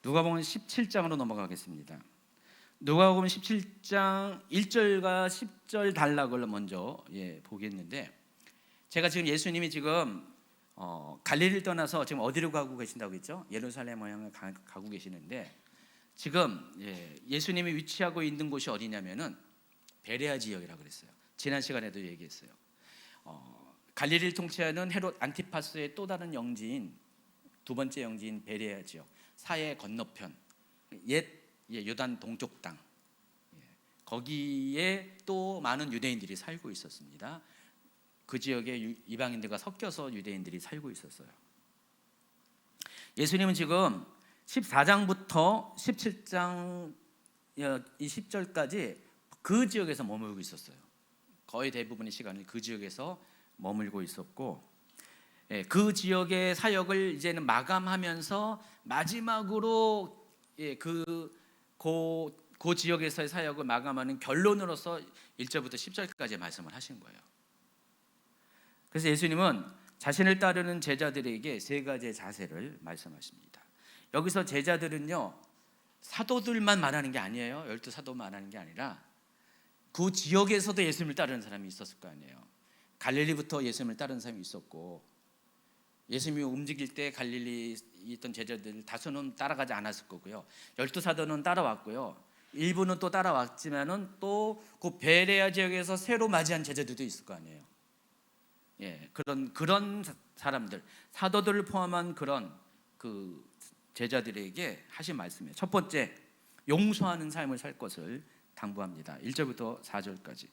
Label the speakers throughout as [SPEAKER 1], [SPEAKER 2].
[SPEAKER 1] 누가복음 17장으로 넘어가겠습니다. 누가복음 17장 1절과 10절 단락을 먼저 보겠는데, 제가 지금 예수님이 지금 갈릴리를 떠나서 지금 어디로 가고 계신다고 했죠? 예루살렘 향해 가고 계시는데, 지금 예수님이 위치하고 있는 곳이 어디냐면은 베레아 지역이라고 그랬어요. 지난 시간에도 얘기했어요. 갈릴리를 통치하는 헤롯 안티파스의 또 다른 영지인, 두 번째 영지인 베레아 지역, 사해 건너편, 옛 요단 동쪽 땅, 거기에 또 많은 유대인들이 살고 있었습니다. 그 지역에 이방인들과 섞여서 유대인들이 살고 있었어요. 예수님은 지금 14장부터 17장 10절까지 그 지역에서 머물고 있었어요. 거의 대부분의 시간을 그 지역에서 머물고 있었고, 그 지역의 사역을 이제는 마감하면서 마지막으로 그 지역에서의 사역을 마감하는 결론으로서 1절부터 10절까지 말씀을 하신 거예요. 그래서 예수님은 자신을 따르는 제자들에게 세 가지의 자세를 말씀하십니다. 여기서 제자들은요, 사도들만 말하는 게 아니에요. 12사도만 말하는 게 아니라 그 지역에서도 예수님을 따르는 사람이 있었을 거 아니에요. 갈릴리부터 예수님을 따르는 사람이 있었고, 예수님이 움직일 때 갈릴리에 있던 제자들 다수는 따라가지 않았을 거고요. 12사도는 따라왔고요. 일부는 또 따라왔지만은 또 그 베레아 지역에서 새로 맞이한 제자들도 있을 거 아니에요. 그런 사람들, 사도들을 포함한 그런 그 제자들에게 하신 말씀이에요. 첫 번째, 용서하는 삶을 살 것을 당부합니다. 1절부터 4절까지.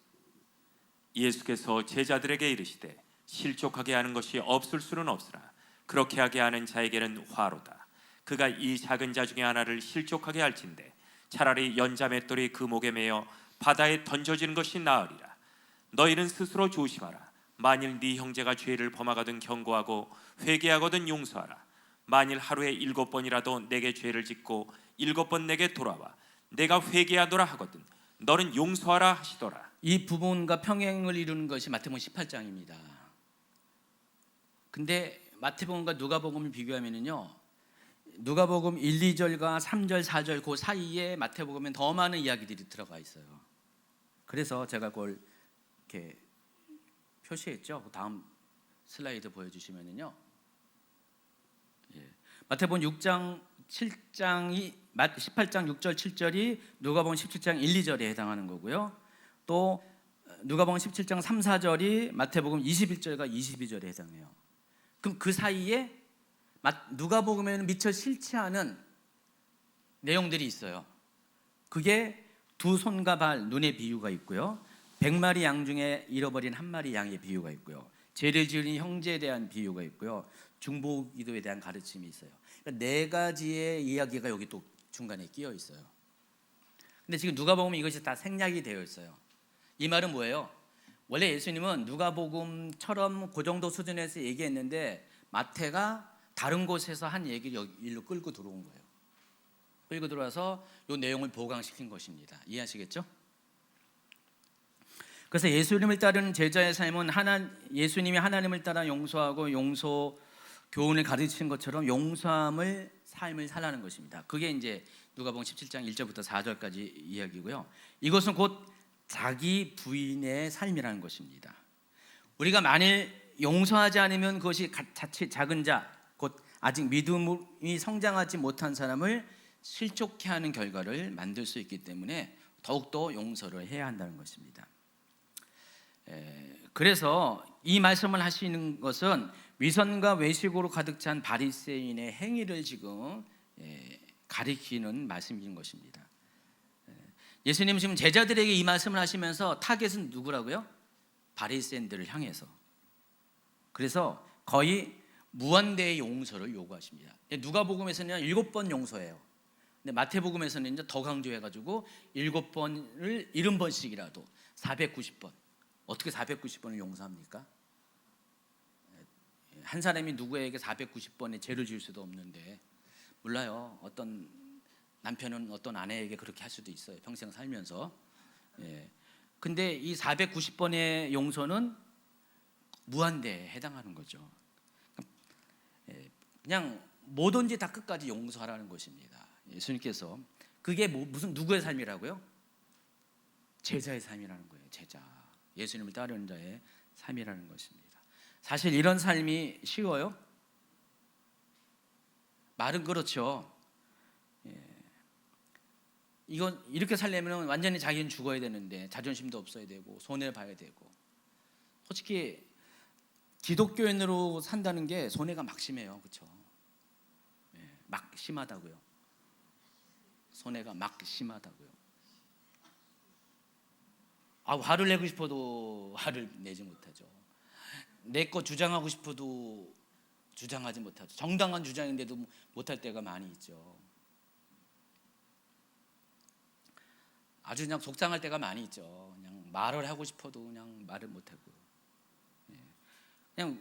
[SPEAKER 2] 예수께서 제자들에게 이르시되 실족하게 하는 것이 없을 수는 없으나 그렇게 하게 하는 자에게는 화로다. 그가 이 작은 자 중에 하나를 실족하게 할진대 차라리 연자 맷돌이 그 목에 매어 바다에 던져지는 것이 나으리라. 너희는 스스로 조심하라. 만일 네 형제가 죄를 범하거든 경고하고 회개하거든 용서하라. 만일 하루에 7번이라도 내게 죄를 짓고 7번 내게 돌아와 내가 회개하노라 하거든 너는 용서하라 하시더라.
[SPEAKER 1] 이 부분과 평행을 이루는 것이 마태복음 18장입니다. 근데 마태복음과 누가복음을 비교하면요, 누가복음 1, 2절과 3절, 4절 그 사이에 마태복음엔 더 많은 이야기들이 들어가 있어요. 그래서 제가 그걸 이렇게 표시했죠. 다음 슬라이드 보여주시면요, 마태복음 6장 7장이 18장 6절 7절이 누가복음 17장 1, 2절에 해당하는 거고요. 또 누가복음 17장 3, 4절이 마태복음 21절과 22절에 해당해요. 그럼 그 사이에 누가복음에는 미처 실지 않은 내용들이 있어요. 그게 두 손과 발, 눈의 비유가 있고요. 100마리 양 중에 잃어버린 한 마리 양의 비유가 있고요. 죄를 지은 형제에 대한 비유가 있고요. 중보기도에 대한 가르침이 있어요. 그러니까 네 가지의 이야기가 여기 또 중간에 끼어 있어요. 근데 지금 누가복음은 이것이 다 생략이 되어 있어요. 이 말은 뭐예요? 원래 예수님은 누가복음처럼 그 정도 수준에서 얘기했는데 마태가 다른 곳에서 한 얘기를 일로 끌고 들어온 거예요. 끌고 들어와서 이 내용을 보강시킨 것입니다. 이해하시겠죠? 그래서 예수님을 따르는 제자의 삶은 예수님이 하나님을 따라 용서하고 용서 교훈을 가르치는 것처럼 용서함을 삶을 살라는 것입니다. 그게 이제 누가복음 17장 1절부터 4절까지 이야기고요. 이것은 곧 자기 부인의 삶이라는 것입니다. 우리가 만일 용서하지 않으면 그것이 자칫 작은 자, 곧 아직 믿음이 성장하지 못한 사람을 실족해 하는 결과를 만들 수 있기 때문에 더욱더 용서를 해야 한다는 것입니다. 그래서 이 말씀을 하시는 것은 위선과 외식으로 가득 찬 바리새인의 행위를 지금 가리키는 말씀인 것입니다. 예수님 지금 제자들에게 이 말씀을 하시면서 타겟은 누구라고요? 바리새인들을 향해서. 그래서 거의 무한대의 용서를 요구하십니다. 누가복음에서는 7번 용서해요. 근데 마태복음에서는 이제 더 강조해가지고 7번을 70번씩이라도 490번. 어떻게 490번을 용서합니까? 한 사람이 누구에게 490번의 죄를 지을 수도 없는데, 몰라요. 어떤 남편은 어떤 아내에게 그렇게 할 수도 있어요. 평생 살면서. 근데 이 490번의 용서는 무한대에 해당하는 거죠. 그냥 뭐든지 다 끝까지 용서하라는 것입니다. 예수님께서 그게 무슨 누구의 삶이라고요? 제자의 삶이라는 거예요. 제자. 예수님을 따르는 자의 삶이라는 것입니다. 사실 이런 삶이 쉬워요? 말은 그렇죠. 이건 이렇게 살려면 완전히 자기는 죽어야 되는데 자존심도 없어야 되고 손해 봐야 되고 솔직히 기독교인으로 산다는 게 손해가 막심해요. 그렇죠? 막 심하다고요. 손해가 막 심하다고요. 화를 내고 싶어도 화를 내지 못하죠. 내 거 주장하고 싶어도 주장하지 못하죠. 정당한 주장인데도 못할 때가 많이 있죠. 아주 그냥 속상할 때가 많이 있죠. 그냥 말을 하고 싶어도 그냥 말을 못하고 그냥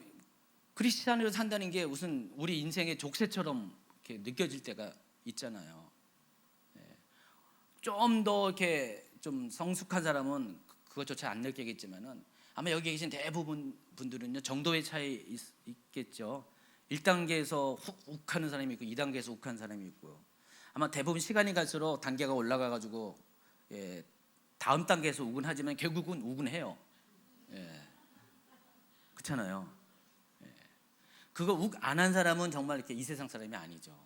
[SPEAKER 1] 크리스찬으로 산다는 게 무슨 우리 인생의 족쇄처럼 이렇게 느껴질 때가 있잖아요. 좀 더 이렇게 좀 성숙한 사람은 그것조차 안 느끼겠지만은 아마 여기 계신 대부분 분들은요 정도의 차이 있겠죠. 1단계에서 욱하는 사람이 있고 2단계에서 욱하는 사람이 있고요. 아마 대부분 시간이 갈수록 단계가 올라가 가지고 다음 단계에서 욱은 하지만 결국은 욱은 해요. 그렇잖아요. 그거 욱 안 한 사람은 정말 이렇게 이 세상 사람이 아니죠.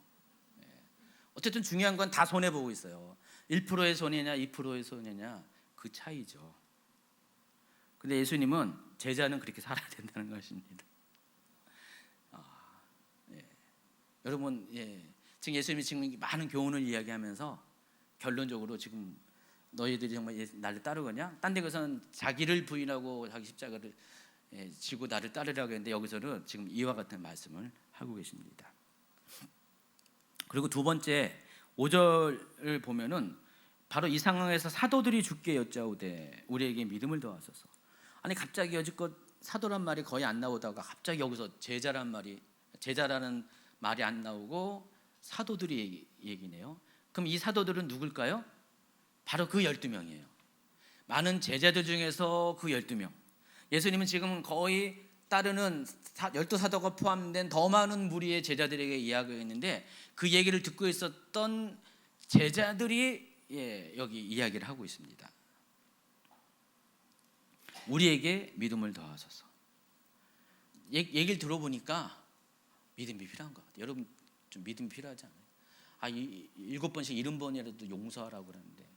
[SPEAKER 1] 어쨌든 중요한 건 다 손해 보고 있어요. 1%의 손해냐 2%의 손해냐 그 차이죠. 근데 예수님은 제자는 그렇게 살아야 된다는 것입니다. 여러분, 지금 예수님이 지금 많은 교훈을 이야기하면서 결론적으로 지금 너희들이 정말 나를 따르거냐? 딴 데 가서는 자기를 부인하고 자기 십자가를 지고 나를 따르라고 했는데 여기서는 지금 이와 같은 말씀을 하고 계십니다. 그리고 두 번째 5절을 보면은 바로 이 상황에서 사도들이 주께 여짜오되 우리에게 믿음을 더하소서. 아니 갑자기 여지껏 사도란 말이 거의 안 나오다가 갑자기 여기서 제자라는 말이 안 나오고 사도들이 얘기네요. 그럼 이 사도들은 누굴까요? 바로 그 12명이에요. 많은 제자들 중에서 그 12명. 예수님은 지금 거의 따르는 12사도가 포함된 더 많은 무리의 제자들에게 이야기했는데 그 얘기를 듣고 있었던 제자들이 여기 이야기를 하고 있습니다. 우리에게 믿음을 더하소서. 얘기를 들어보니까 믿음이 필요한 것 같아요. 여러분 좀 믿음이 필요하지 않아요? 7번씩 70번이라도 용서하라고 그러는데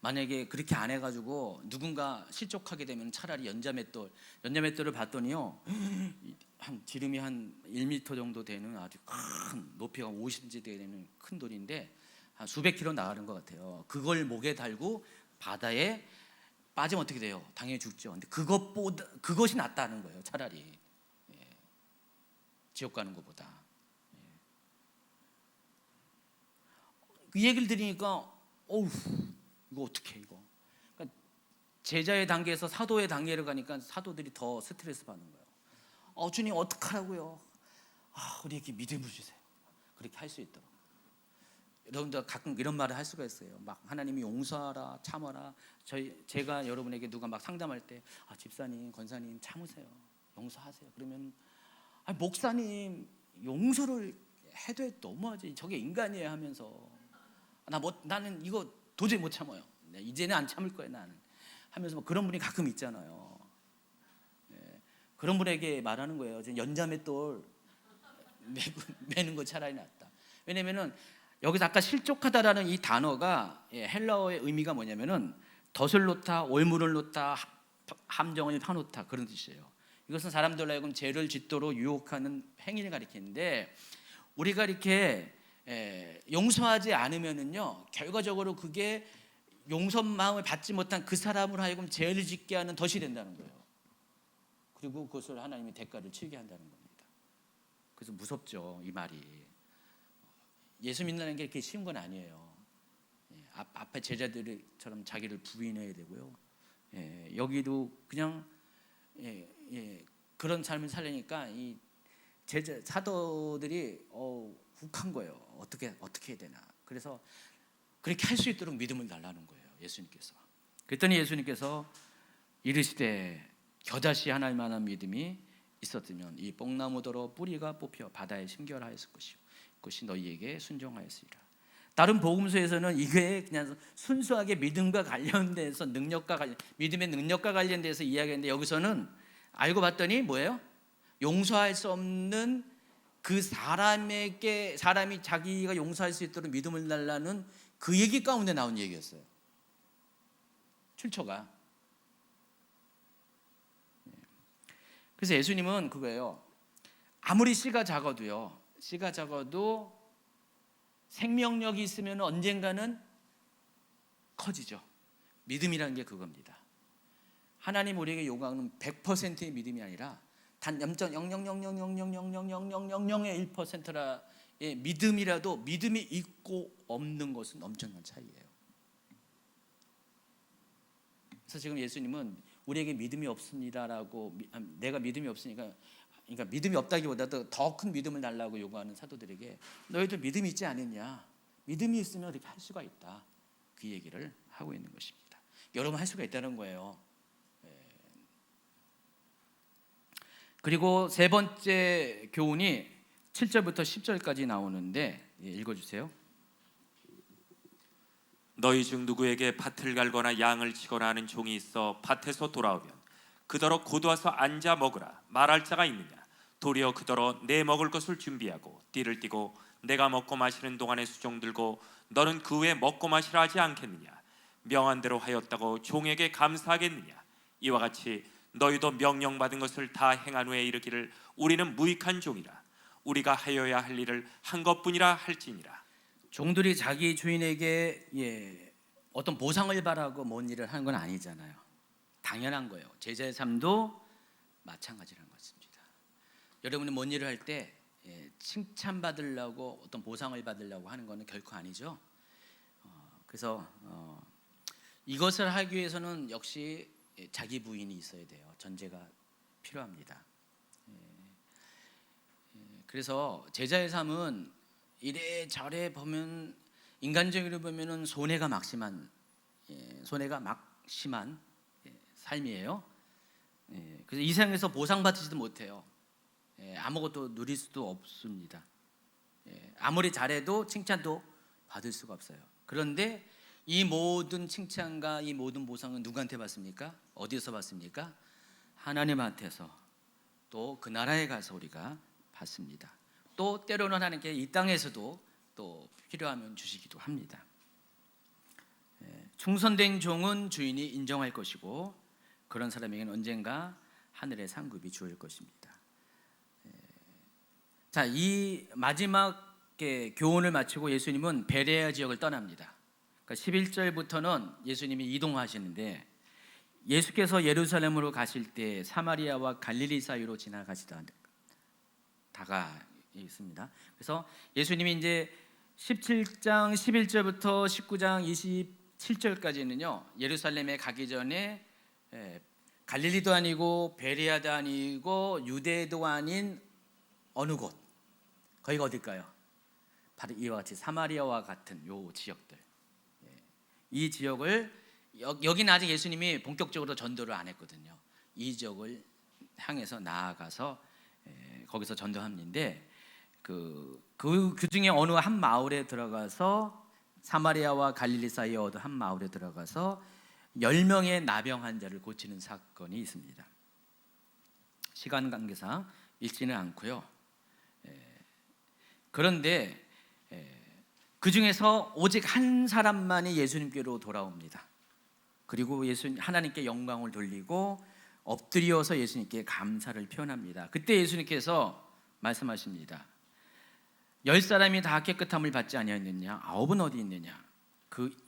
[SPEAKER 1] 만약에 그렇게 안 해가지고 누군가 실족하게 되면 차라리 연자맷돌을 봤더니요 한 지름이 한 1m 정도 되는 아주 큰 높이가 50cm 되는 큰 돌인데 한 수백 킬로 나가는 것 같아요. 그걸 목에 달고 바다에 빠지면 어떻게 돼요? 당연히 죽죠. 근데 그것이 낫다는 거예요. 차라리 지옥 가는 것보다. 그 얘기를 들으니까 어우 이거 어떻게 이거? 그러니까 제자의 단계에서 사도의 단계를 가니까 사도들이 더 스트레스 받는 거예요. 주님 어떡하라고요? 우리에게 믿음을 주세요. 그렇게 할 수 있도록. 여러분들 가끔 이런 말을 할 수가 있어요. 막 하나님이 용서하라, 참아라. 제가 여러분에게 누가 막 상담할 때 집사님, 권사님 참으세요, 용서하세요. 그러면 목사님 용서를 해도 너무하지. 저게 인간이에요 하면서 나는 이거 도저히 못 참아요. 이제는 안 참을 거예요 나는 하면서 그런 분이 가끔 있잖아요. 그런 분에게 말하는 거예요. 연자맷돌 매는 거 차라리 낫다. 왜냐면은 여기서 아까 실족하다라는 이 단어가 헬라어의 의미가 뭐냐면은 덫을 놓다, 올무를 놓다, 함정을 파놓다 그런 뜻이에요. 이것은 사람들로 하여금 죄를 짓도록 유혹하는 행위를 가리키는데 우리가 이렇게 용서하지 않으면은요 결과적으로 그게 용서 마음을 받지 못한 그 사람으로 하여금 죄를 짓게 하는 덫이 된다는 거예요. 그리고 그것을 하나님이 대가를 치르게 한다는 겁니다. 그래서 무섭죠 이 말이. 예수 믿는 게 이렇게 쉬운 건 아니에요. 앞에 제자들처럼 자기를 부인해야 되고요. 여기도 그냥 그런 삶을 살려니까 이 사도들이 욱한 거예요. 어떻게 해야 되나. 그래서 그렇게 할 수 있도록 믿음을 달라는 거예요. 예수님께서. 그랬더니 예수님께서 이르시되 겨자씨 하나만한 믿음이 있었으면 이 뽕나무더러 뿌리가 뽑혀 바다에 심겨라했을 것이요 그것이 너희에게 순종하였으리라. 다른 복음서에서는 이게 그냥 순수하게 믿음과 관련돼서 믿음의 능력과 관련돼서 이야기했는데, 여기서는 알고 봤더니 뭐예요? 용서할 수 없는 그 사람이 자기가 용서할 수 있도록 믿음을 달라는 그 얘기 가운데 나온 얘기였어요. 출처가. 그래서 예수님은 그거예요. 아무리 씨가 작아도 생명력이 있으면 언젠가는 커지죠. 믿음이라는 게 그겁니다. 하나님 우리에게 요구하는 100%의 믿음이 아니라 단 0.0000000000000의 1%의 믿음이라도, 믿음이 있고 없는 것은 엄청난 차이예요. 그래서 지금 예수님은 우리에게 믿음이 없습니다라고, 내가 믿음이 없으니까, 그러니까 믿음이 없다기보다도 더 큰 믿음을 달라고 요구하는 사도들에게 너희들 믿음이 있지 않느냐, 믿음이 있으면 이렇게 할 수가 있다, 그 얘기를 하고 있는 것입니다. 여러분 할 수가 있다는 거예요. 그리고 세 번째 교훈이 7절부터 10절까지 나오는데, 읽어주세요.
[SPEAKER 2] 너희 중 누구에게 밭을 갈거나 양을 치거나 하는 종이 있어 밭에서 돌아오면 그더러 곧와서 앉아 먹으라 말할 자가 있느냐? 도리어 그더러 내 먹을 것을 준비하고 띠를 띠고 내가 먹고 마시는 동안에 수종 들고 너는 그 후에 먹고 마시라 하지 않겠느냐? 명한 대로 하였다고 종에게 감사하겠느냐? 이와 같이 너희도 명령받은 것을 다 행한 후에 이르기를 우리는 무익한 종이라 우리가 하여야 할 일을 한 것뿐이라 할지니라.
[SPEAKER 1] 종들이 자기 주인에게 어떤 보상을 바라고 뭔 일을 하는 건 아니잖아요. 당연한 거예요. 제자의 삶도 마찬가지라는 것입니다. 여러분이 뭔 일을 할 때 칭찬받으려고, 어떤 보상을 받으려고 하는 것은 결코 아니죠. 그래서 이것을 하기 위해서는 역시 자기 부인이 있어야 돼요. 전제가 필요합니다. 그래서 제자의 삶은 이래저래 보면, 인간적으로 보면은 손해가 막심한 삶이에요. 그래서 이 세상에서 보상받지도 못해요. 아무것도 누릴 수도 없습니다. 아무리 잘해도 칭찬도 받을 수가 없어요. 그런데 이 모든 칭찬과 이 모든 보상은 누구한테 받습니까? 어디서 받습니까? 하나님한테서, 또 그 나라에 가서 우리가 받습니다. 또 때로는 하나님께 이 땅에서도 또 필요하면 주시기도 합니다. 충성된 종은 주인이 인정할 것이고, 그런 사람에게는 언젠가 하늘의 상급이 주어질 것입니다. 자, 이 마지막 교훈을 마치고 예수님은 베레아 지역을 떠납니다. 그러니까 11절부터는 예수님이 이동하시는데, 예수께서 예루살렘으로 가실 때 사마리아와 갈릴리 사이로 지나가시다가 있습니다. 그래서 예수님이 이제 17장 11절부터 19장 27절까지는요 예루살렘에 가기 전에 갈릴리도 아니고 베레아도 아니고 유대도 아닌 어느 곳, 거기가 어딜까요? 바로 이와 같이 사마리아와 같은 요 지역들, 이 지역을, 여기는 아직 예수님이 본격적으로 전도를 안 했거든요. 이 지역을 향해서 나아가서 거기서 전도하는데, 그 중에 어느 한 마을에 들어가서, 사마리아와 갈릴리 사이의 어느 한 마을에 들어가서 10명의 나병 환자를 고치는 사건이 있습니다. 시간 관계상 읽지는 않고요. 그런데 그 중에서 오직 한 사람만이 예수님께로 돌아옵니다. 그리고 하나님께 영광을 돌리고 엎드려서 예수님께 감사를 표현합니다. 그때 예수님께서 말씀하십니다. 10사람이 다 깨끗함을 받지 아니하였느냐? 9은 어디 있느냐?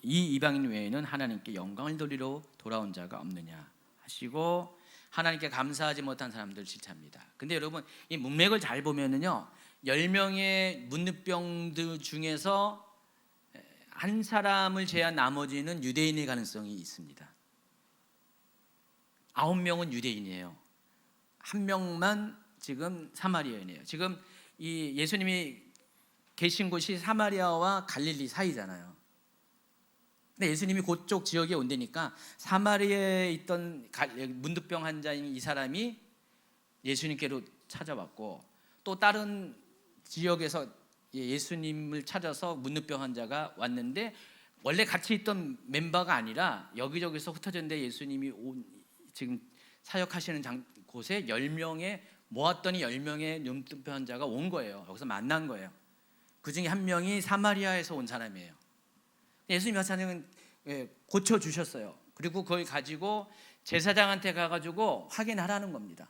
[SPEAKER 1] 이 이방인 외에는 하나님께 영광을 돌리러 돌아온 자가 없느냐 하시고, 하나님께 감사하지 못한 사람들 질책합니다. 근데 여러분, 이 문맥을 잘 보면은요 10명의 문둥병들 중에서 한 사람을 제한 나머지는 유대인의 가능성이 있습니다. 9명은 유대인이에요. 1명만 지금 사마리아인이에요. 지금 이 예수님이 계신 곳이 사마리아와 갈릴리 사이잖아요. 근데 예수님이 그쪽 지역에 온다니까 사마리아에 있던 문둥병 환자인 이 사람이 예수님께로 찾아왔고, 또 다른 지역에서 예수님을 찾아서 문둥병 환자가 왔는데 원래 같이 있던 멤버가 아니라 여기저기서 흩어졌는데 예수님이 지금 사역하시는 곳에 10명의 모았더니 10명의 문둥병 환자가 온 거예요. 여기서 만난 거예요. 그 중에 한 명이 사마리아에서 온 사람이에요. 예수님이 하시는 고쳐 주셨어요. 그리고 그걸 가지고 제사장한테 가가지고 확인하라는 겁니다.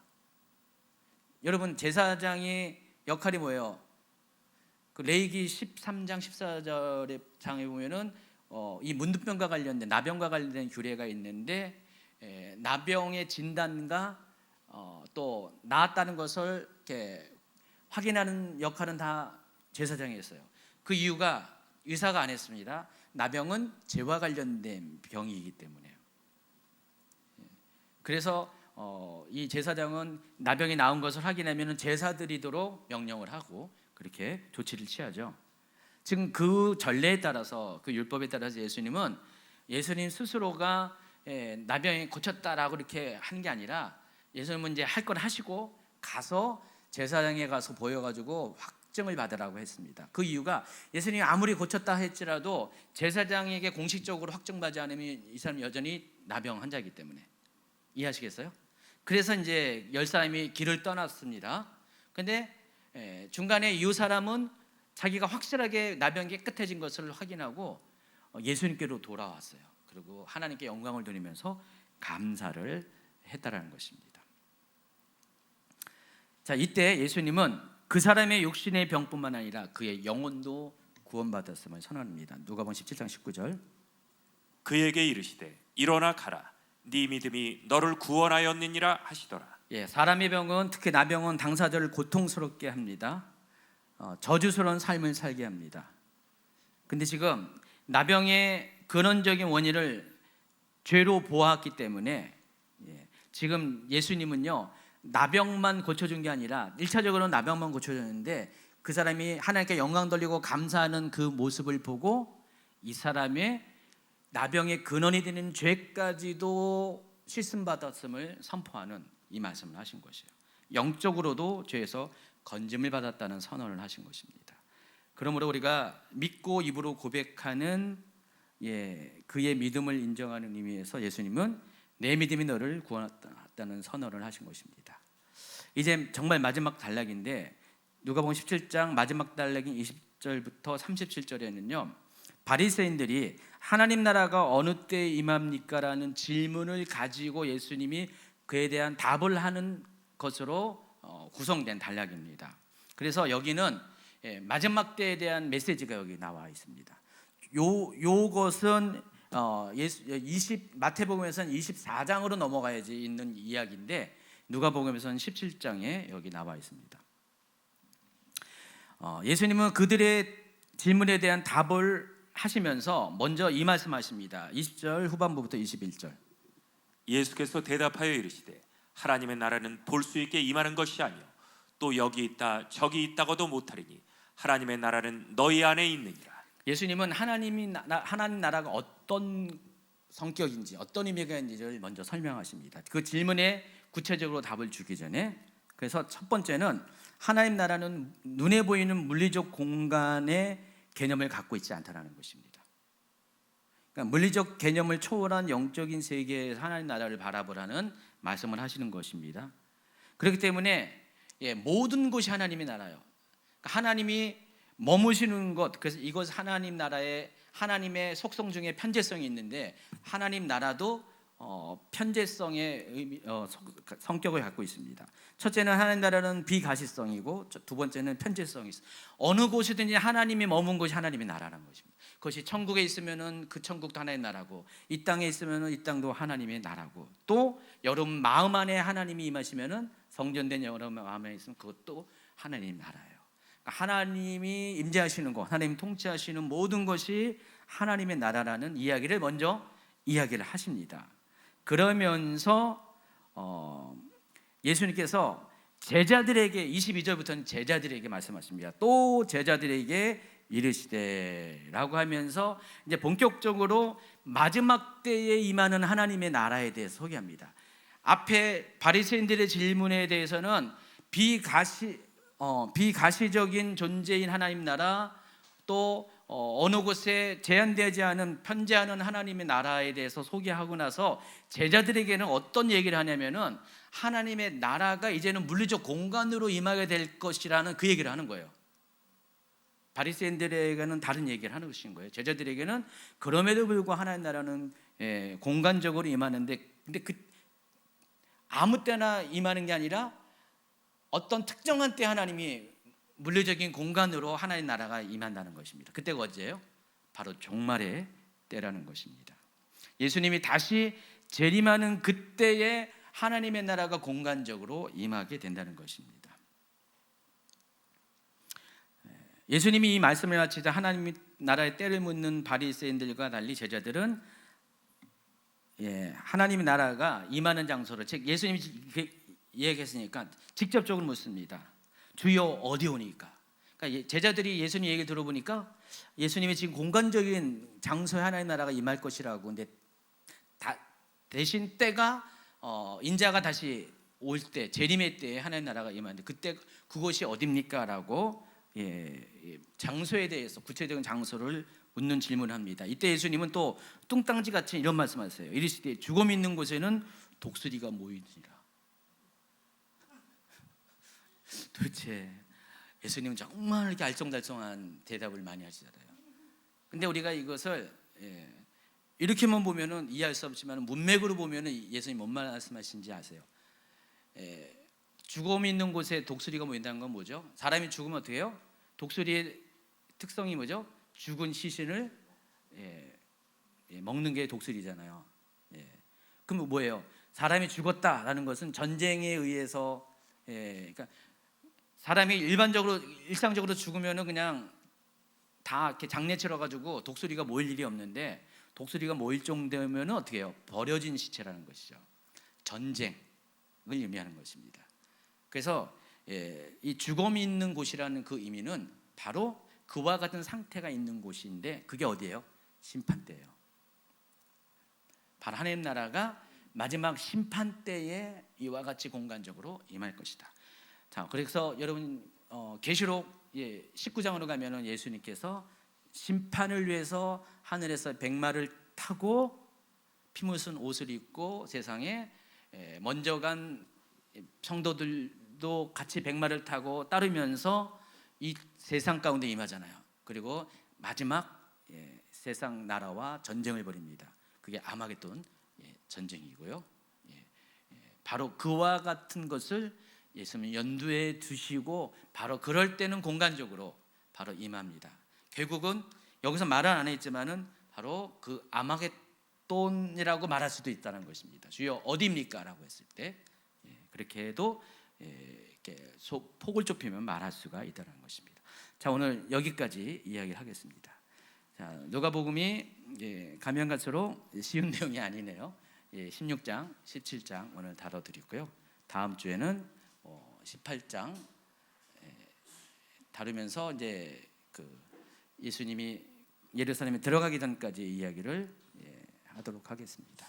[SPEAKER 1] 여러분, 제사장의 역할이 뭐예요? 그 레위기 13장 14절의 장에 보면은 이 문둥병과 관련된 나병과 관련된 규례가 있는데 나병의 진단과 또 나았다는 것을 이렇게 확인하는 역할은 다 제사장이 했어요. 그 이유가 의사가 안 했습니다. 나병은 죄와 관련된 병이기 때문에요. 그래서 이 제사장은 나병이 나온 것을 확인하면 제사 드리도록 명령을 하고 그렇게 조치를 취하죠. 지금 그 전례에 따라서 그 율법에 따라서 예수님 스스로가 나병이 고쳤다라고 이렇게 하는 게 아니라 예수님은 이제 할 건 하시고 가서 제사장에 가서 보여가지고 확증을 받으라고 했습니다. 그 이유가 예수님이 아무리 고쳤다 할지라도 제사장에게 공식적으로 확증받지 않으면 이 사람이 여전히 나병 환자이기 때문에. 이해하시겠어요? 그래서 이제 10사람이 길을 떠났습니다. 근데 중간에 이 사람은 자기가 확실하게 나병이 깨끗해진 것을 확인하고 예수님께로 돌아왔어요. 그리고 하나님께 영광을 돌리면서 감사를 했다라는 것입니다. 자, 이때 예수님은 그 사람의 육신의 병뿐만 아니라 그의 영혼도 구원받았음을 선언합니다. 누가복음 17장 19절.
[SPEAKER 2] 그에게 이르시되 일어나 가라 네 믿음이 너를 구원하였느니라 하시더라.
[SPEAKER 1] 사람의 병은 특히 나병은 당사자를 고통스럽게 합니다. 저주스러운 삶을 살게 합니다. 근데 지금 나병의 근원적인 원인을 죄로 보았기 때문에 지금 예수님은요 나병만 고쳐준 게 아니라 1차적으로 나병만 고쳐줬는데 그 사람이 하나님께 영광 돌리고 감사하는 그 모습을 보고 이 사람의 나병의 근원이 되는 죄까지도 씻음받았음을 선포하는 이 말씀을 하신 것이에요. 영적으로도 죄에서 건짐을 받았다는 선언을 하신 것입니다. 그러므로 우리가 믿고 입으로 고백하는 그의 믿음을 인정하는 의미에서 예수님은 내 믿음이 너를 구원했다는 선언을 하신 것입니다. 이제 정말 마지막 단락인데 누가복음 17장 마지막 단락인 20절부터 37절에는요 바리새인들이 하나님 나라가 어느 때에 임합니까? 라는 질문을 가지고 예수님이 그에 대한 답을 하는 것으로 구성된 단락입니다. 그래서 여기는 마지막 때에 대한 메시지가 여기 나와 있습니다. 요것은 마태복음에서는 24장으로 넘어가야지 있는 이야기인데 누가복음에서는 17장에 여기 나와 있습니다. 예수님은 그들의 질문에 대한 답을 하시면서 먼저 이 말씀하십니다. 20절 후반부부터 21절.
[SPEAKER 2] 예수께서 대답하여 이르시되 하나님의 나라는 볼 수 있게 임하는 것이 아니요 또 여기 있다 저기 있다고도 못하리니 하나님의 나라는 너희 안에 있느니라.
[SPEAKER 1] 예수님은 하나님 나라가 어떤 성격인지 어떤 의미가 있는지를 먼저 설명하십니다. 그 질문에 구체적으로 답을 주기 전에 그래서 첫 번째는 하나님 나라는 눈에 보이는 물리적 공간의 개념을 갖고 있지 않다는 것입니다. 그러니까 물리적 개념을 초월한 영적인 세계에서 하나님 나라를 바라보라는 말씀을 하시는 것입니다. 그렇기 때문에 모든 것이 하나님의 나라예요. 그러니까 하나님이 머무시는 것, 그래서 이것 하나님 나라의 하나님의 속성 중에 편재성이 있는데 하나님 나라도 편재성의 성격을 갖고 있습니다. 첫째는 하나님 나라는 비가시성이고 두 번째는 편재성이 있어요. 어느 곳이든지 하나님이 머문 곳이 하나님의 나라라는 것입니다. 그것이 천국에 있으면은 그 천국도 하나님의 나라고 이 땅에 있으면은 이 땅도 하나님의 나라고 또 여러분 마음 안에 하나님이 임하시면은 성전된 여러분 마음 안에 있으면 그것도 하나님의 나라예요. 하나님이 임재하시는 것, 하나님 통치하시는 모든 것이 하나님의 나라라는 이야기를 먼저 이야기를 하십니다. 그러면서 예수님께서 제자들에게 22절부터는 제자들에게 말씀하십니다. 또 제자들에게 이르시되라고 하면서 이제 본격적으로 마지막 때에 임하는 하나님의 나라에 대해서 소개합니다. 앞에 바리새인들의 질문에 대해서는 비가시적인 존재인 하나님 나라, 또 어느 곳에 제한되지 않은 편재하는 하나님의 나라에 대해서 소개하고 나서 제자들에게는 어떤 얘기를 하냐면은 하나님의 나라가 이제는 물리적 공간으로 임하게 될 것이라는 그 얘기를 하는 거예요. 바리새인들에게는 다른 얘기를 하는 것인 거예요. 제자들에게는 그럼에도 불구하고 하나님 나라는 공간적으로 임하는데, 근데 그 아무 때나 임하는 게 아니라 어떤 특정한 때 하나님이 물리적인 공간으로 하나님 나라가 임한다는 것입니다. 그때가 언제예요? 바로 종말의 때라는 것입니다. 예수님이 다시 재림하는 그때에 하나님의 나라가 공간적으로 임하게 된다는 것입니다. 예수님이 이 말씀을 마치자 하나님 나라의 때를 묻는 바리새인들과 달리 제자들은 하나님의 나라가 임하는 장소를, 즉 예수님이 얘기했으니까 직접적으로 묻습니다. 주여 어디 오니까? 그러니까 제자들이 예수님 얘기 들어보니까 예수님이 지금 공간적인 장소에 하나님 나라가 임할 것이라고. 근데 대신 때가 인자가 다시 올 때, 재림의 때에 하나님 나라가 임하는데 그때 그곳이 어딥니까? 라고 장소에 대해서 구체적인 장소를 묻는 질문을 합니다. 이때 예수님은 또 뚱땅지 같이 이런 말씀하세요. 이르시되 죽음 있는 곳에는 독수리가 모이니라. 도대체 예수님은 정말 이렇게 알쏭달쏭한 대답을 많이 하시잖아요. 근데 우리가 이것을 이렇게만 보면은 이해할 수 없지만 문맥으로 보면은 예수님 뭔 말씀하신지 아세요? 죽음이 있는 곳에 독수리가 모인다는 건 뭐죠? 사람이 죽으면 어떻게 해요? 독수리의 특성이 뭐죠? 죽은 시신을 먹는 게 독수리잖아요. 그럼 뭐예요? 사람이 죽었다라는 것은 전쟁에 의해서, 그러니까 사람이 일상적으로 죽으면은 그냥 다 이렇게 장례 치러가지고 독수리가 모일 일이 없는데, 독수리가 모일 정도면은 어떻게 해요? 버려진 시체라는 것이죠. 전쟁을 의미하는 것입니다. 그래서 이 죽음이 있는 곳이라는 그 의미는 바로 그와 같은 상태가 있는 곳인데, 그게 어디예요? 심판대예요. 바로 하나님 나라가 마지막 심판대에 이와 같이 공간적으로 임할 것이다. 자, 그래서 여러분 계시록 19장으로 가면은 예수님께서 심판을 위해서 하늘에서 백마를 타고 피 묻은 옷을 입고 세상에 먼저 간 성도들도 같이 백마를 타고 따르면서 이 세상 가운데 임하잖아요. 그리고 마지막 세상 나라와 전쟁을 벌입니다. 그게 아마겟돈 전쟁이고요. 바로 그와 같은 것을 예수님이 연두에 두시고 바로 그럴 때는 공간적으로 바로 임합니다. 결국은 여기서 말은 안 했지만은 바로 그 아마겟돈이라고 말할 수도 있다는 것입니다. 주여 어디입니까? 라고 했을 때 그렇게 해도 이렇게 폭을 좁히면 말할 수가 있다는 것입니다. 자, 오늘 여기까지 이야기를 하겠습니다. 자, 누가복음이 가면 갈수록 쉬운 내용이 아니네요. 16장, 17장 오늘 다뤄드리고요. 다음 주에는 18장 다루면서 이제 그 예수님이 예루살렘에 들어가기 전까지 이야기를 하도록 하겠습니다.